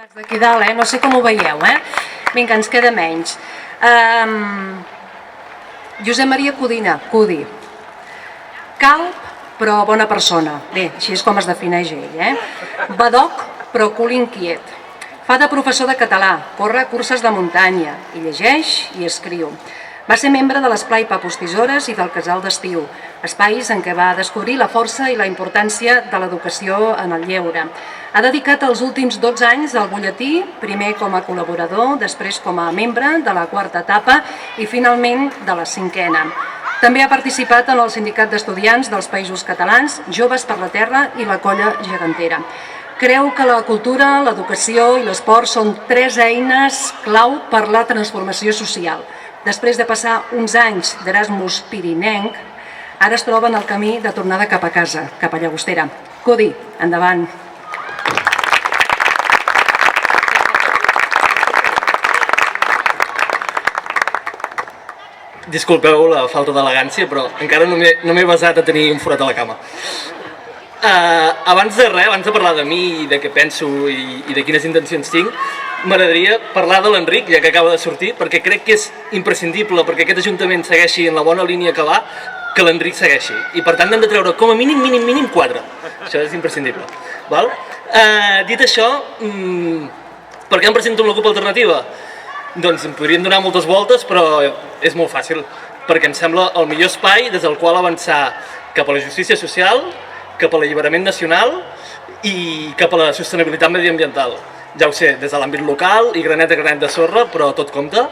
D'aquí dalt, no sé com ho veieu, Vinga, ens queda menys. Josep Maria Codina, Cudi. Calb, però bona persona. Bé, així és com es defineix ell, Badoc, però cul inquiet. Fa de professor de català, corre curses de muntanya, i llegeix i escriu. Va ser membre de l'Esplai Papus Tisores i del Casal d'Estiu, espais en què va descobrir la força i la importància de l'educació en el lleure. Ha dedicat els últims 12 anys al butlletí, primer com a col·laborador, després com a membre de la quarta etapa i finalment de la cinquena. També ha participat en el Sindicat d'Estudiants dels Països Catalans, Joves per la Terra i la Colla Gegantera. Creu que la cultura, l'educació i l'esport són 3 eines clau per la transformació social. Després de passar uns anys d'Erasmus pirinenc, ara es troba en el camí de tornada cap a casa, cap a Llagostera. Cudi, endavant. Disculpeu la falta d'elegància, però encara no m'he basat a tenir un forat a la cama. Abans de res, abans de parlar de mi i de què penso i de quines intencions tinc, m'agradaria parlar de l'Enric, ja que acaba de sortir, perquè crec que és imprescindible, perquè aquest Ajuntament segueixi en la bona línia que va, que l'Enric segueixi. I per tant hem de treure com a mínim 4. Això és imprescindible. Dit això, per què em presento amb la CUP Alternativa? Doncs em podríem donar moltes voltes, però és molt fàcil, perquè em sembla el millor espai des del qual avançar cap a la justícia social, cap a l'alliberament nacional i cap a la sostenibilitat mediambiental. Ja ho sé, des de l'àmbit local i granet a granet de sorra, però tot compta.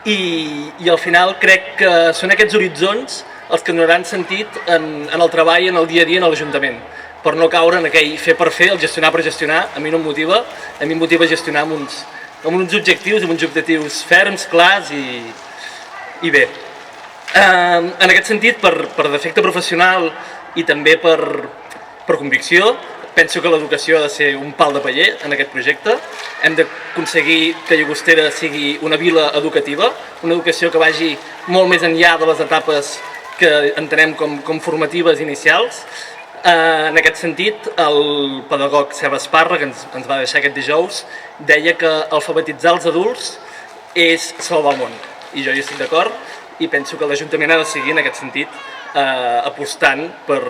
I al final crec que són aquests horitzons els que donaran sentit en el treball, en el dia a dia en l'Ajuntament, per no caure en aquell fer per fer, el gestionar per gestionar. A mi no em motiva, a mi em motiva gestionar amb uns objectius ferms, clars i bé. En aquest sentit, per defecte professional i també per convicció, penso que l'educació ha de ser un pal de paller en aquest projecte. Hem d'aconseguir que Llagostera sigui una vila educativa, una educació que vagi molt més enllà de les etapes que entenem com formatives inicials. En aquest sentit, el pedagog Seba Esparra, que ens va deixar aquest dijous, deia que alfabetitzar els adults és salvar el món. I jo hi estic d'acord i penso que l'Ajuntament ha de seguir en aquest sentit apostant per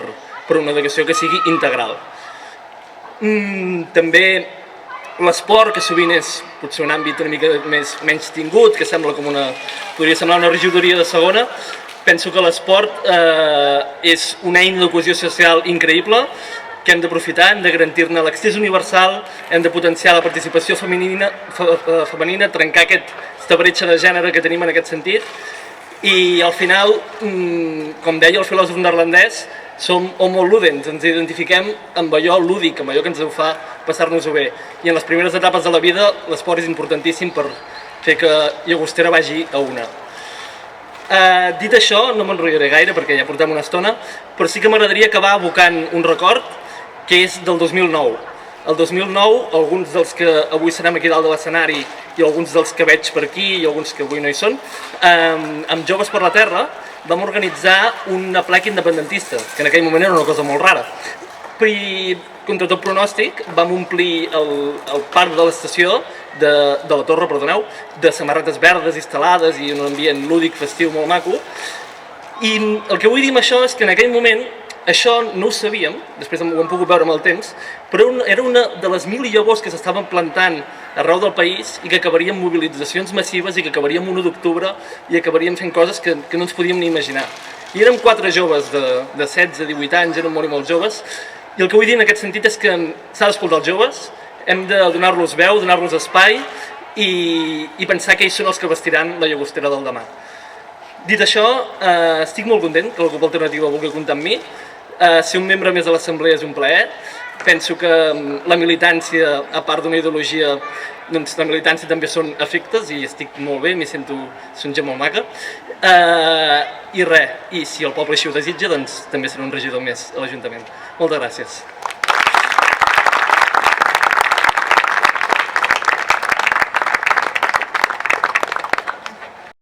una educació que sigui integral. També l'esport, que sovint és potser un àmbit una mica menys tingut, que podria semblar una regidoria de segona. Penso que l'esport és una eina de cohesió social increïble, que hem d'aprofitar, hem de garantir-ne l'accés universal, hem de potenciar la participació femenina, trencar aquesta bretxa de gènere que tenim en aquest sentit. I al final, com deia el filòsof neerlandès, som homo ludens, ens identifiquem amb allò lúdic, amb allò que ens ho fa passar-nos-ho bé. I en les primeres etapes de la vida l'esport és importantíssim per fer que Llagostera vagi a una. Dit això, no m'enrotllaré gaire perquè ja portem una estona, però sí que m'agradaria acabar evocant un record que és del 2009. El 2009, alguns dels que avui serem aquí dalt de l'escenari i alguns dels que veig per aquí i alguns que avui no hi són, amb Joves per la Terra vam organitzar un aplec independentista, que en aquell moment era una cosa molt rara. I, contra tot pronòstic, vam omplir el parc de l'estació, de la torre, perdoneu, de samarretes verdes instal·lades i un ambient lúdic, festiu, molt maco. I el que vull dir amb això és que en aquell moment això no ho sabíem, després ho hem pogut veure amb el temps, però era una de les 1000 llavors que s'estaven plantant arreu del país i que acabaríem mobilitzacions massives i que acabaríem 1 d'octubre i acabaríem fent coses que no ens podíem ni imaginar. I érem 4 joves de 16 a 18 anys, érem molt i molt joves, i el que vull dir en aquest sentit és que s'ha d'escoltar els joves, hem de donar-los veu, donar-los espai i pensar que ells són els que vestiran la Llagostera del demà. Dit això, estic molt content que la CUP Alternativa vulgui comptar amb mi. Ser un membre més de l'Assemblea és un plaer. Penso que la militància, a part d'una ideologia, doncs la militància també són afectes i estic molt bé, són gent molt maca. I res, i si el poble així ho desitja, doncs també serà un regidor més a l'Ajuntament. Moltes gràcies.